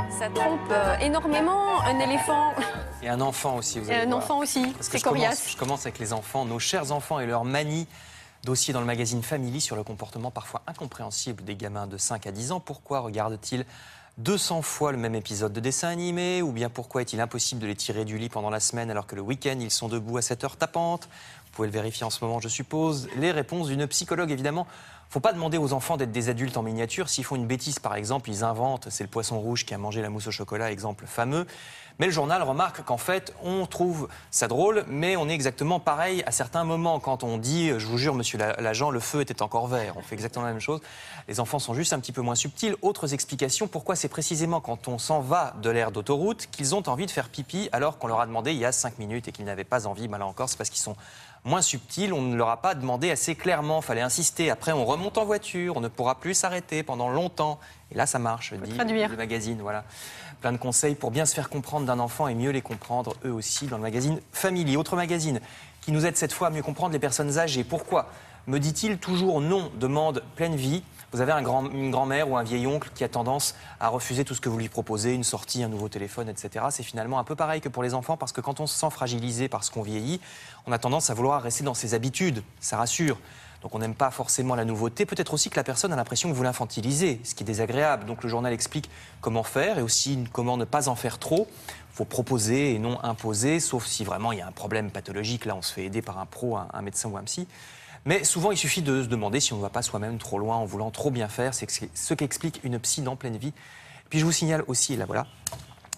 Ça trompe énormément un éléphant. Et un enfant aussi, vous allez Un voir. enfant aussi, Parce que c'est coriace. je commence avec les enfants, nos chers enfants et leurs manies. Dossier dans le magazine Family sur le comportement parfois incompréhensible des gamins de 5 à 10 ans. Pourquoi regardent-ils 200 fois le même épisode de dessin animé? Ou bien pourquoi est-il impossible de les tirer du lit pendant la semaine alors que le week-end, ils sont debout à 7 heures tapantes? Vous pouvez le vérifier en ce moment, je suppose. Les réponses d'une psychologue, évidemment. Faut pas demander aux enfants d'être des adultes en miniature. S'ils font une bêtise, par exemple, ils inventent. C'est le poisson rouge qui a mangé la mousse au chocolat, exemple fameux. Mais le journal remarque qu'en fait, on trouve ça drôle, mais on est exactement pareil à certains moments. Quand on dit, je vous jure, monsieur l'agent, le feu était encore vert. On fait exactement la même chose. Les enfants sont juste un petit peu moins subtils. Autres explications, pourquoi c'est précisément quand on s'en va de l'aire d'autoroute qu'ils ont envie de faire pipi alors qu'on leur a demandé il y a 5 minutes et qu'ils n'avaient pas envie. Ben là encore, c'est parce qu'ils sont moins subtils. On ne leur a pas demandé assez clairement. Il fallait insister. Après, on remonte en voiture. On ne pourra plus s'arrêter pendant longtemps. Et là, ça marche, dit le magazine. Voilà. Plein de conseils pour bien se faire comprendre d'un enfant et mieux les comprendre eux aussi dans le magazine Family. Autre magazine qui nous aide cette fois à mieux comprendre les personnes âgées. Pourquoi me dit-il toujours non? Demande Pleine Vie. Vous avez une grand-mère ou un vieil oncle qui a tendance à refuser tout ce que vous lui proposez, une sortie, un nouveau téléphone, etc. C'est finalement un peu pareil que pour les enfants parce que quand on se sent fragilisé parce qu'on vieillit, on a tendance à vouloir rester dans ses habitudes. Ça rassure. Donc on n'aime pas forcément la nouveauté. Peut-être aussi que la personne a l'impression que vous l'infantilisez, ce qui est désagréable. Donc le journal explique comment faire et aussi comment ne pas en faire trop. Il faut proposer et non imposer, sauf si vraiment il y a un problème pathologique. Là, on se fait aider par un pro, un médecin ou un psy. Mais souvent, il suffit de se demander si on ne va pas soi-même trop loin en voulant trop bien faire. C'est ce qu'explique une psy dans Pleine Vie. Puis je vous signale aussi, là voilà,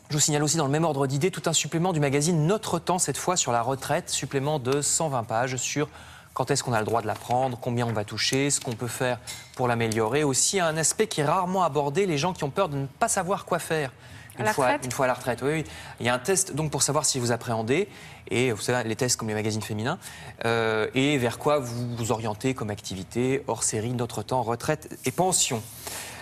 je vous signale aussi dans le même ordre d'idées tout un supplément du magazine Notre Temps, cette fois sur la retraite, supplément de 120 pages sur quand est-ce qu'on a le droit de la prendre, combien on va toucher, ce qu'on peut faire pour l'améliorer. Aussi un aspect qui est rarement abordé, les gens qui ont peur de ne pas savoir quoi faire. Une fois à la retraite, oui. Il y a un test donc pour savoir si vous appréhendez, et vous savez, les tests comme les magazines féminins, et vers quoi vous vous orientez comme activité, hors série, Notre Temps, retraite et pension.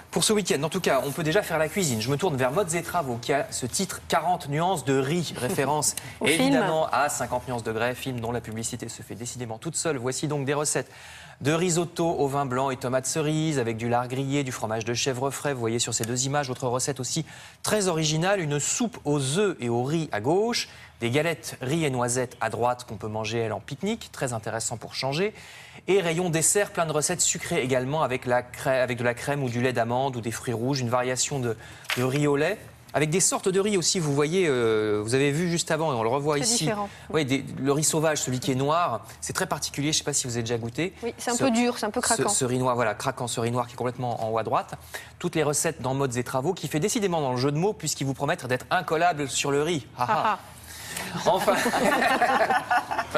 Pour ce week-end, en tout cas, on peut déjà faire la cuisine. Je me tourne vers Modes et Travaux, qui a ce titre 40 nuances de riz, référence évidemment à 50 nuances de Grey, film dont la publicité se fait décidément toute seule. Voici donc des recettes de risotto au vin blanc et tomates cerises, avec du lard grillé, du fromage de chèvre frais. Vous voyez sur ces deux images, autre recette aussi très originale, une soupe aux œufs et au riz à gauche, des galettes riz et noisettes à droite qu'on peut manger, elle, en pique-nique, très intéressant pour changer. Et rayon dessert, plein de recettes sucrées également avec de la crème ou du lait d'amande ou des fruits rouges, une variation de riz au lait. Avec des sortes de riz aussi, vous voyez, vous avez vu juste avant, et on le revoit ici. Oui, le riz sauvage, celui qui est noir, c'est très particulier, je ne sais pas si vous avez déjà goûté. Oui, c'est un peu dur, c'est un peu craquant. Ce riz noir, voilà, craquant, ce riz noir qui est complètement en haut à droite. Toutes les recettes dans Modes et Travaux, qui fait décidément dans le jeu de mots, puisqu'ils vous promettent d'être incollables sur le riz. Enfin,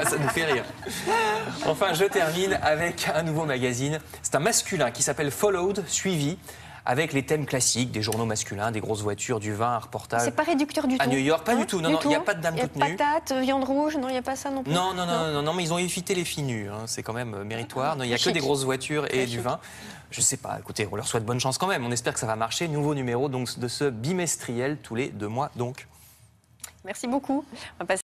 ça nous fait rire. Enfin, je termine avec un nouveau magazine. C'est un masculin qui s'appelle Followed, suivi, avec les thèmes classiques des journaux masculins, des grosses voitures, du vin, un reportage. C'est pas réducteur du tout. À New York, pas du tout. Non, il n'y a pas de dame toute nue. Il n'y a pas de patates, viande rouge, non, il n'y a pas ça non plus. Non, mais ils ont évité les filles nues. Hein. C'est quand même méritoire. Il n'y a que des grosses voitures et du vin. Je sais pas, écoutez, on leur souhaite bonne chance quand même. On espère que ça va marcher. Nouveau numéro donc, de ce bimestriel tous les 2 mois donc. Merci beaucoup. On va passer